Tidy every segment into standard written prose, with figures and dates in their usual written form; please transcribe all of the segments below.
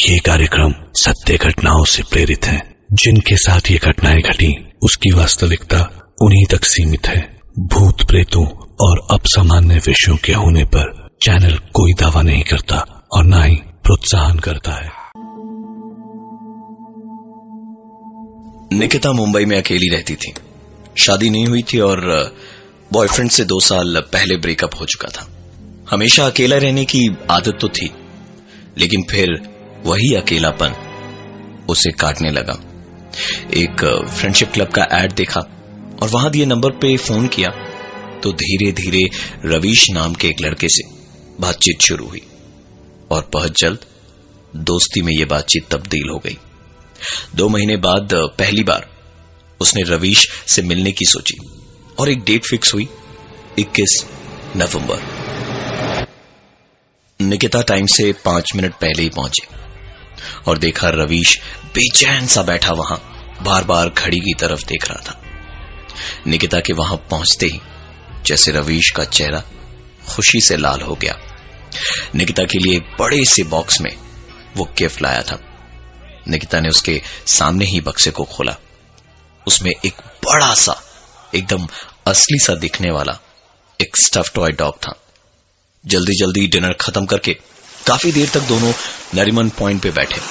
ये कार्यक्रम सत्य घटनाओं से प्रेरित है। जिनके साथ ये घटनाएं घटी उसकी वास्तविकता उन्हीं तक सीमित है। भूत प्रेतों और असामान्य विषयों के होने पर चैनल कोई दावा नहीं करता और न ही प्रोत्साहन करता है। निकिता मुंबई में अकेली रहती थी। शादी नहीं हुई थी और बॉयफ्रेंड से 2 साल पहले ब्रेकअप हो चुका था। हमेशा अकेला रहने की आदत तो थी, लेकिन फिर वही अकेलापन उसे काटने लगा। एक फ्रेंडशिप क्लब का ऐड देखा और वहां दिए नंबर पे फोन किया तो धीरे धीरे रवीश नाम के एक लड़के से बातचीत शुरू हुई और बहुत जल्द दोस्ती में यह बातचीत तब्दील हो गई। 2 महीने बाद पहली बार उसने रवीश से मिलने की सोची और एक डेट फिक्स हुई 21 नवंबर। निकिता टाइम से 5 मिनट पहले ही पहुंची और देखा रवीश बेचैन सा बैठा वहां बार बार घड़ी की तरफ देख रहा था। निकिता के वहां पहुंचते ही जैसे रवीश का चेहरा खुशी से लाल हो गया। निकिता के लिए एक बड़े से बॉक्स में वो गिफ्ट लाया था। निकिता ने उसके सामने ही बक्से को खोला। उसमें एक बड़ा सा एकदम असली सा दिखने वाला एक स्टफ टॉय डॉग था। जल्दी जल्दी डिनर खत्म करके काफी देर तक दोनों नरीमन पॉइंट पे बैठे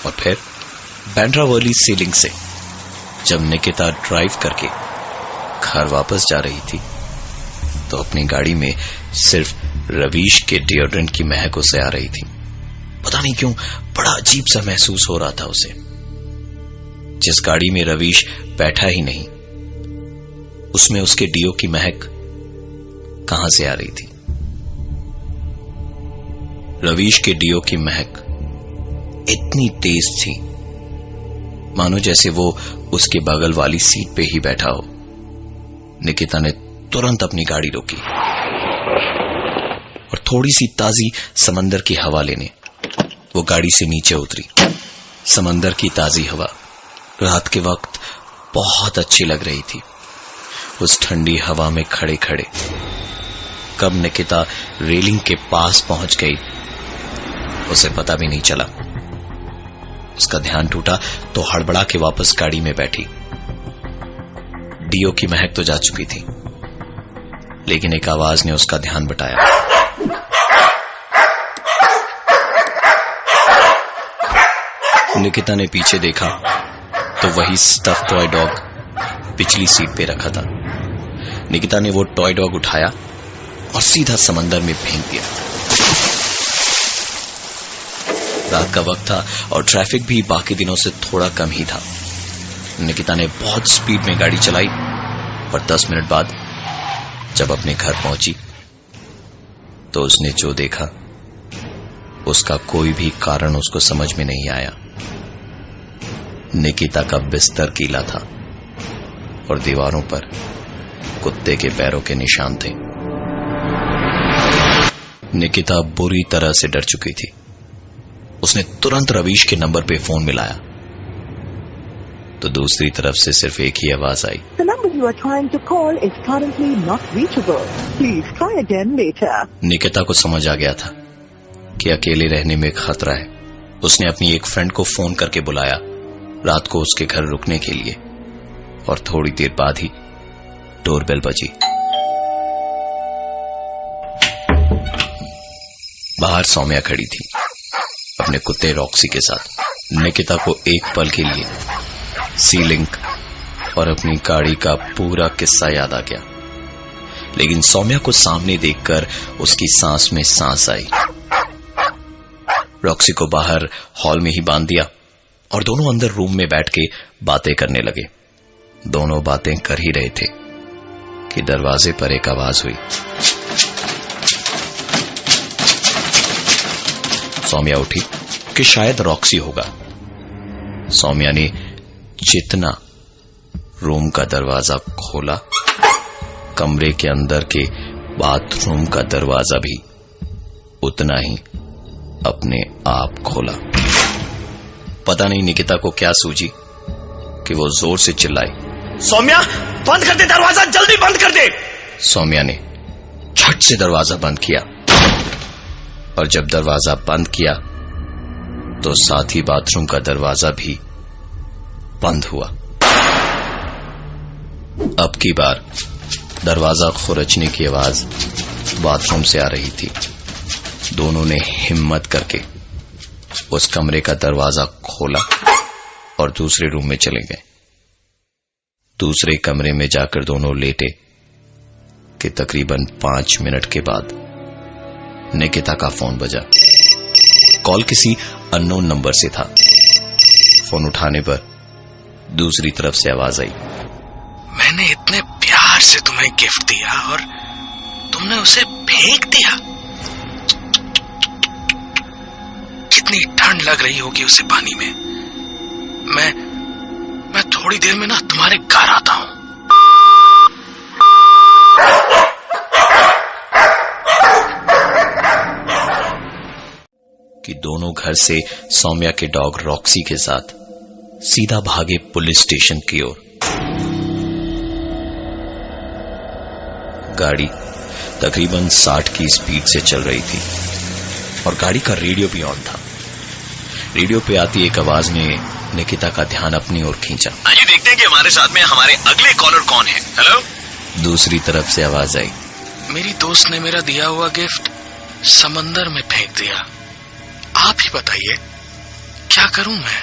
और फिर बैंड्रावर्ली सीलिंग से जब निकिता ड्राइव करके घर वापस जा रही थी तो अपनी गाड़ी में सिर्फ रवीश के डिओड्रेंट की महक उसे आ रही थी। पता नहीं क्यों बड़ा अजीब सा महसूस हो रहा था उसे। जिस गाड़ी में रवीश बैठा ही नहीं उसमें उसके डिओ की महक कहां से आ रही थी। रवीश के डिओ की महक इतनी तेज थी मानो जैसे वो उसके बगल वाली सीट पे ही बैठा हो। निकिता ने तुरंत अपनी गाड़ी रोकी और थोड़ी सी ताजी समंदर की हवा लेने वो गाड़ी से नीचे उतरी। समंदर की ताजी हवा रात के वक्त बहुत अच्छी लग रही थी। उस ठंडी हवा में खड़े खड़े कब निकिता रेलिंग के पास पहुंच गई उसे पता भी नहीं चला। उसका ध्यान टूटा तो हड़बड़ा के वापस गाड़ी में बैठी। डियो की महक तो जा चुकी थी, लेकिन एक आवाज ने उसका ध्यान बटाया। निकिता ने पीछे देखा तो वही स्टफ टॉय डॉग पिछली सीट पे रखा था। निकिता ने वो टॉय डॉग उठाया और सीधा समंदर में फेंक दिया। रात का वक्त था और ट्रैफिक भी बाकी दिनों से थोड़ा कम ही था। निकिता ने बहुत स्पीड में गाड़ी चलाई और 10 मिनट बाद जब अपने घर पहुंची तो उसने जो देखा उसका कोई भी कारण उसको समझ में नहीं आया। निकिता का बिस्तर गीला था और दीवारों पर कुत्ते के पैरों के निशान थे। निकिता बुरी तरह से डर चुकी थी। उसने तुरंत रवीश के नंबर पे फोन मिलाया तो दूसरी तरफ से सिर्फ एक ही आवाज आई, The number you are trying to call is currently not reachable. Please try again later. Nikita को समझ आ गया था कि अकेले रहने में खतरा है। उसने अपनी एक फ्रेंड को फोन करके बुलाया रात को उसके घर रुकने के लिए और थोड़ी देर बाद ही डोरबेल बजी। बाहर सौम्या खड़ी थी अपने कुत्ते रॉक्सी के साथ। निकिता को एक पल के लिए सीलिंग और अपनी गाड़ी का पूरा किस्सा याद आ गया, लेकिन सौम्या को सामने देखकर उसकी सांस में सांस आई। रॉक्सी को बाहर हॉल में ही बांध दिया और दोनों अंदर रूम में बैठ के बातें करने लगे। दोनों बातें कर ही रहे थे कि दरवाजे पर एक आवाज हुई। सौम्या उठी कि शायद रॉक्सी होगा। सौम्या ने जितना रूम का दरवाजा खोला, कमरे के अंदर के बाथरूम का दरवाजा भी उतना ही अपने आप खोला। पता नहीं निकिता को क्या सूझी कि वो जोर से चिल्लाई, सौम्या बंद कर दे दरवाजा, जल्दी बंद कर दे। सौम्या ने झट से दरवाजा बंद किया और जब दरवाजा बंद किया तो साथ ही बाथरूम का दरवाजा भी बंद हुआ। अब की बार दरवाजा खुरचने की आवाज बाथरूम से आ रही थी। दोनों ने हिम्मत करके उस कमरे का दरवाजा खोला और दूसरे रूम में चले गए। दूसरे कमरे में जाकर दोनों लेटे कि तकरीबन 5 मिनट के बाद निकिता का फोन बजा। कॉल किसी अननोन नंबर से था। फोन उठाने पर दूसरी तरफ से आवाज आई, मैंने इतने प्यार से तुम्हें गिफ्ट दिया और तुमने उसे फेंक दिया। कितनी ठंड लग रही होगी उसे पानी में। मैं थोड़ी देर में ना तुम्हारे घर आता हूं। कि दोनों घर से सौम्या के डॉग रॉक्सी के साथ सीधा भागे पुलिस स्टेशन की ओर। गाड़ी तकरीबन 60 की स्पीड से चल रही थी और गाड़ी का रेडियो भी ऑन था। रेडियो पे आती एक आवाज ने निकिता का ध्यान अपनी ओर खींचा। आइए देखते हैं कि हमारे साथ में हमारे अगले कॉलर कौन है। हेलो। दूसरी तरफ से आवाज आई, मेरी दोस्त ने मेरा दिया हुआ गिफ्ट समंदर में फेंक दिया। आप ही बताइए क्या करूं मैं।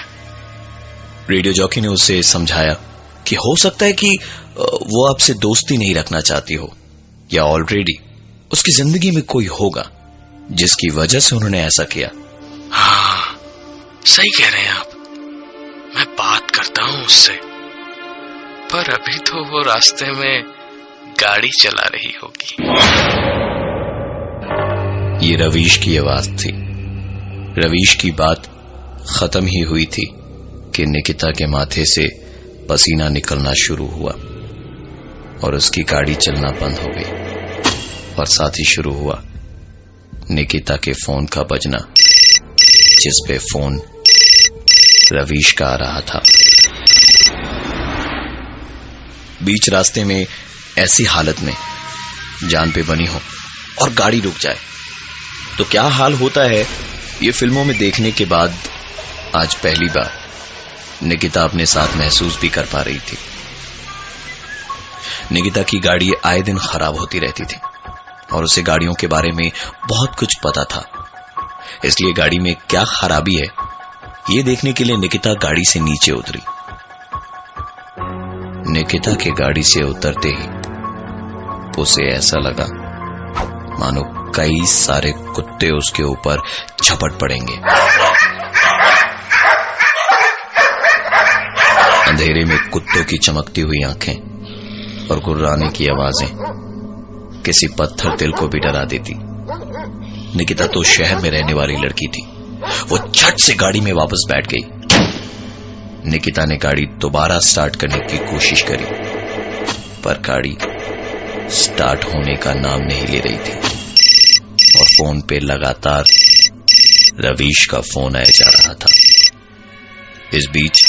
रेडियो जॉकी ने उसे समझाया कि हो सकता है कि वो आपसे दोस्ती नहीं रखना चाहती हो, या ऑलरेडी उसकी जिंदगी में कोई होगा जिसकी वजह से उन्होंने ऐसा किया। हाँ, सही कह रहे हैं आप। मैं बात करता हूं उससे, पर अभी तो वो रास्ते में गाड़ी चला रही होगी। ये रवीश की आवाज थी। रवीश की बात खत्म ही हुई थी कि निकिता के माथे से पसीना निकलना शुरू हुआ और उसकी गाड़ी चलना बंद हो गई। और साथ ही शुरू हुआ निकिता के फोन का बजना, जिस पे फोन रवीश का आ रहा था। बीच रास्ते में ऐसी हालत में जान पे बनी हो और गाड़ी रुक जाए तो क्या हाल होता है, ये फिल्मों में देखने के बाद आज पहली बार निकिता अपने साथ महसूस भी कर पा रही थी। निकिता की गाड़ी आए दिन खराब होती रहती थी और उसे गाड़ियों के बारे में बहुत कुछ पता था। इसलिए गाड़ी में क्या खराबी है ये देखने के लिए निकिता गाड़ी से नीचे उतरी। निकिता के गाड़ी से उतरते ही उसे ऐसा लगा मानो कई सारे कुत्ते उसके ऊपर झपट पड़ेंगे। अंधेरे में कुत्तों की चमकती हुई आंखें और गुर्राने की आवाजें किसी पत्थर दिल को भी डरा देती। निकिता तो शहर में रहने वाली लड़की थी। वो झट से गाड़ी में वापस बैठ गई। निकिता ने गाड़ी दोबारा स्टार्ट करने की कोशिश करी, पर गाड़ी स्टार्ट होने का नाम नहीं ले रही थी और फोन पे लगातार रवीश का फोन आया जा रहा था। इस बीच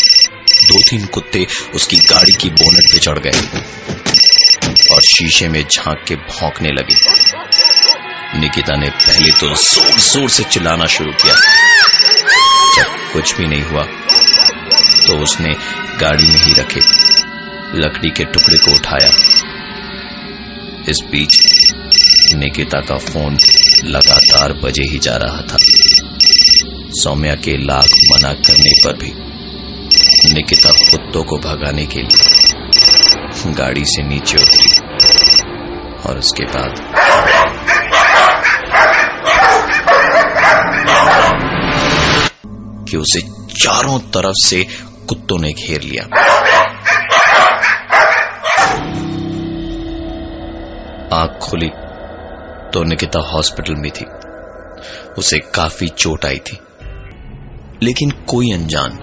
2-3 कुत्ते उसकी गाड़ी की बोनट पे चढ़ गए और शीशे में झांक के भौंकने लगे। निकिता ने पहले तो जोर जोर से चिल्लाना शुरू किया। जब कुछ भी नहीं हुआ तो उसने गाड़ी में ही रखे लकड़ी के टुकड़े को उठाया। इस बीच निकिता का फोन लगातार बजे ही जा रहा था। सौम्या के लाख मना करने पर भी निकिता कुत्तों को भगाने के लिए गाड़ी से नीचे उतरी और उसके बाद कि उसे चारों तरफ से कुत्तों ने घेर लिया। आंख खुली तो निकिता हॉस्पिटल में थी। उसे काफी चोट आई थी, लेकिन कोई अनजान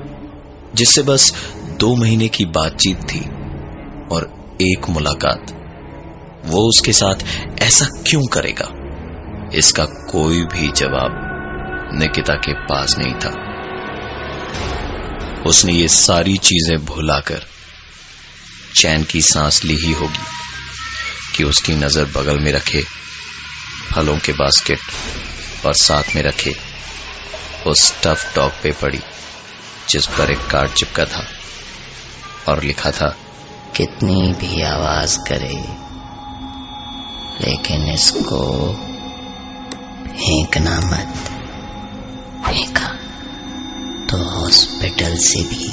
जिससे बस 2 महीने की बातचीत थी और एक मुलाकात, वो उसके साथ ऐसा क्यों करेगा, इसका कोई भी जवाब निकिता के पास नहीं था। उसने ये सारी चीजें भुलाकर चैन की सांस ली ही होगी कि उसकी नजर बगल में रखे फलों के बास्केट और साथ में रखे वो स्टफ डॉग पे पड़ी, जिस पर एक कार्ड चिपका था और लिखा था, कितनी भी आवाज करे लेकिन इसको फेंकना मत। फेंका तो हॉस्पिटल से भी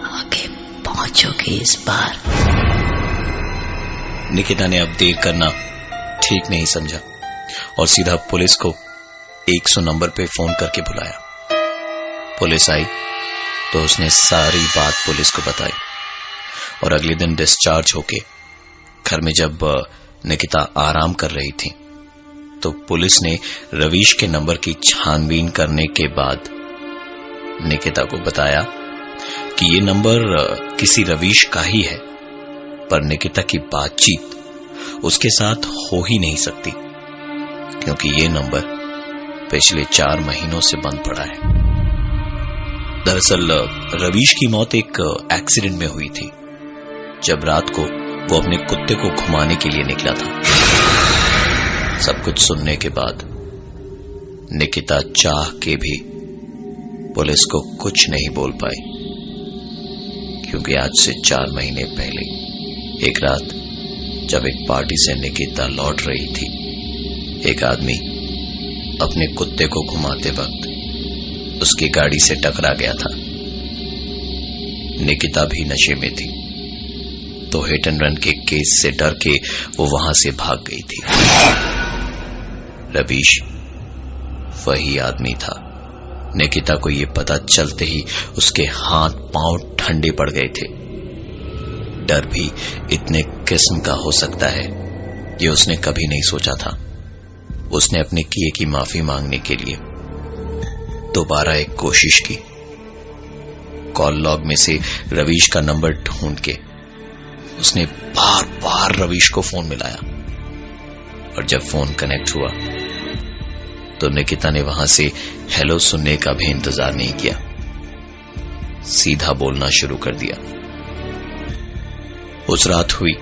आगे पहुंचोगे इस बार। निकिता ने अब देर करना ठीक नहीं समझा और सीधा पुलिस को 100 नंबर पे फोन करके बुलाया। पुलिस आई तो उसने सारी बात पुलिस को बताई और अगले दिन डिस्चार्ज होके घर में जब निकिता आराम कर रही थी तो पुलिस ने रवीश के नंबर की छानबीन करने के बाद निकिता को बताया कि ये नंबर किसी रवीश का ही है, पर निकिता की बातचीत उसके साथ हो ही नहीं सकती क्योंकि ये नंबर पिछले 4 महीनों से बंद पड़ा है। दरअसल रवीश की मौत एक एक्सीडेंट में हुई थी जब रात को वो अपने कुत्ते को घुमाने के लिए निकला था। सब कुछ सुनने के बाद निकिता चाह के भी पुलिस को कुछ नहीं बोल पाई क्योंकि आज से 4 महीने पहले एक रात जब एक पार्टी से निकिता लौट रही थी, एक आदमी अपने कुत्ते को घुमाते वक्त उसकी गाड़ी से टकरा गया था। निकिता भी नशे में थी तो हिट एंड रन के केस से डर के वो वहां से भाग गई थी। रवीश वही आदमी था। निकिता को ये पता चलते ही उसके हाथ पांव ठंडे पड़ गए थे। डर भी इतने किस्म का हो सकता है ये उसने कभी नहीं सोचा था। उसने अपने किए की माफी मांगने के लिए दोबारा एक कोशिश की। कॉल लॉग में से रवीश का नंबर ढूंढ के उसने बार बार रवीश को फोन मिलाया और जब फोन कनेक्ट हुआ तो निकिता ने वहां से हेलो सुनने का भी इंतजार नहीं किया, सीधा बोलना शुरू कर दिया। उस रात हुई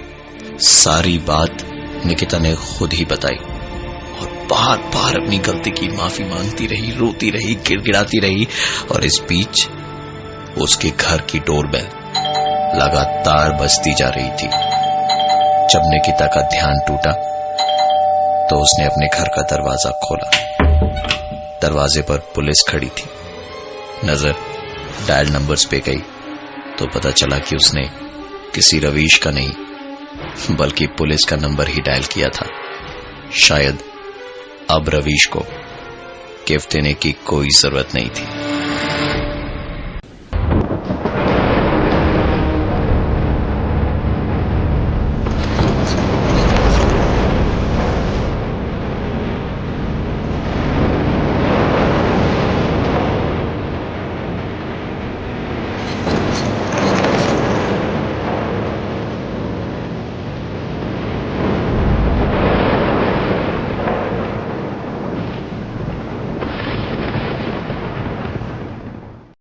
सारी बात निकिता ने खुद ही बताई और बार बार अपनी गलती की माफी मांगती रही, रोती रही, गिड़गिड़ाती रही और इस बीच उसके घर की डोरबेल लगातार बजती जा रही थी। जब निकिता का ध्यान टूटा तो उसने अपने घर का दरवाजा खोला। दरवाजे पर पुलिस खड़ी थी। नजर डायल नंबर्स पे गई तो पता चला कि उसने किसी रवीश का नहीं बल्कि पुलिस का नंबर ही डायल किया था। शायद अब रवीश को गिफ्ट देने की कोई जरूरत नहीं थी।